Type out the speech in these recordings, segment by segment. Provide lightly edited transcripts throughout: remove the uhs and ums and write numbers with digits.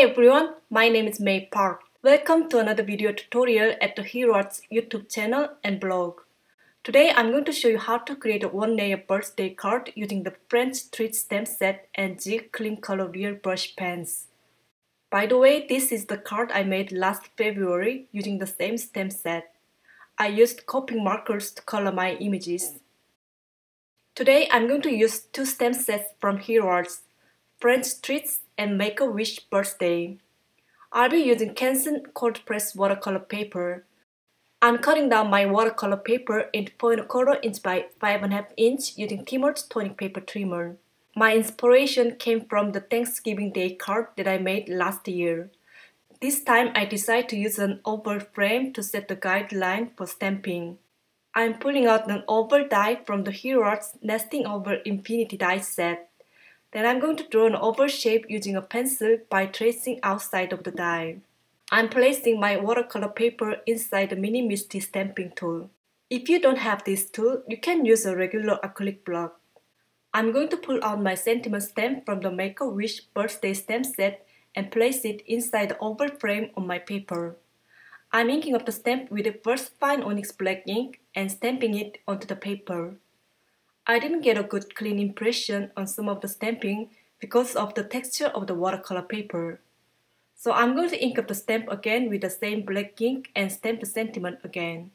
Hi everyone, my name is May Park. Welcome to another video tutorial at the Hero Arts YouTube channel and blog. Today I'm going to show you how to create a one-layer birthday card using the French treat stamp set and ZIG clean color real brush pens. By the way, this is the card I made last February using the same stamp set. I used copying markers to color my images. Today I'm going to use two stamp sets from Hero Arts, French Treats and Make-A-Wish Birthday. I'll be using Canson cold press watercolor paper. I'm cutting down my watercolor paper into 4¼ inch by 5½ inch using Timur's tonic paper trimmer. My inspiration came from the Thanksgiving Day card that I made last year. This time I decided to use an oval frame to set the guideline for stamping. I'm pulling out an oval die from the Hero Arts Nesting Oval Infinity die set. Then I'm going to draw an oval shape using a pencil by tracing outside of the die. I'm placing my watercolor paper inside the mini misty stamping tool. If you don't have this tool, you can use a regular acrylic block. I'm going to pull out my sentiment stamp from the Make-A-Wish birthday stamp set and place it inside the oval frame on my paper. I'm inking up the stamp with the first fine onyx black ink and stamping it onto the paper. I didn't get a good clean impression on some of the stamping because of the texture of the watercolor paper. So I'm going to ink up the stamp again with the same black ink and stamp the sentiment again.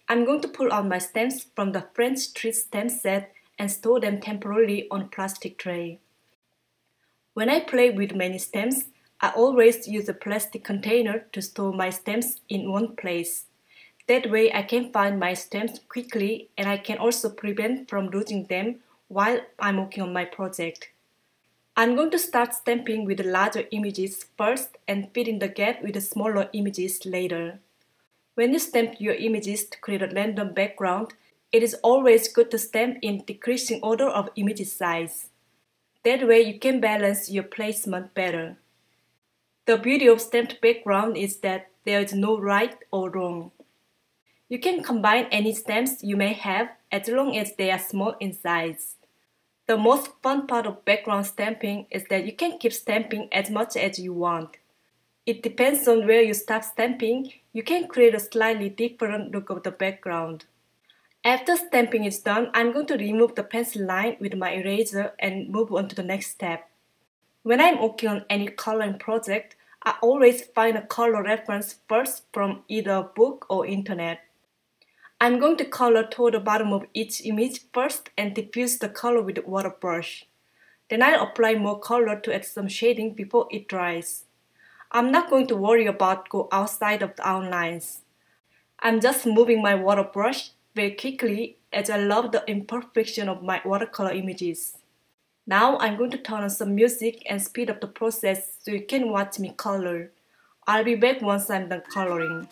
I'm going to pull out my stamps from the French treat stamp set and store them temporarily on a plastic tray. When I play with many stamps, I always use a plastic container to store my stamps in one place. That way I can find my stamps quickly and I can also prevent from losing them while I'm working on my project. I'm going to start stamping with the larger images first and fill in the gap with the smaller images later. When you stamp your images to create a random background, it is always good to stamp in decreasing order of image size. That way you can balance your placement better. The beauty of stamped background is that there is no right or wrong. You can combine any stamps you may have as long as they are small in size. The most fun part of background stamping is that you can keep stamping as much as you want. It depends on where you start stamping, you can create a slightly different look of the background. After stamping is done, I'm going to remove the pencil line with my eraser and move on to the next step. When I'm working on any coloring project, I always find a color reference first from either a book or internet. I'm going to color toward the bottom of each image first and diffuse the color with a water brush. Then I'll apply more color to add some shading before it dries. I'm not going to worry about go outside of the outlines. I'm just moving my water brush very quickly as I love the imperfection of my watercolor images. Now I'm going to turn on some music and speed up the process so you can watch me color. I'll be back once I'm done coloring.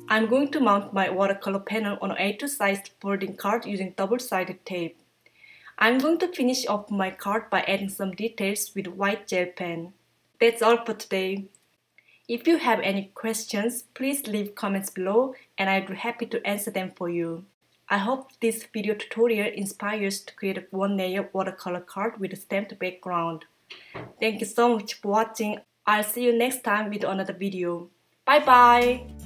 I'm going to mount my watercolor panel on an A2 sized folding card using double-sided tape. I'm going to finish off my card by adding some details with white gel pen. That's all for today. If you have any questions, please leave comments below and I'd be happy to answer them for you. I hope this video tutorial inspires to create a one-layer watercolor card with a stamped background. Thank you so much for watching. I'll see you next time with another video. Bye bye!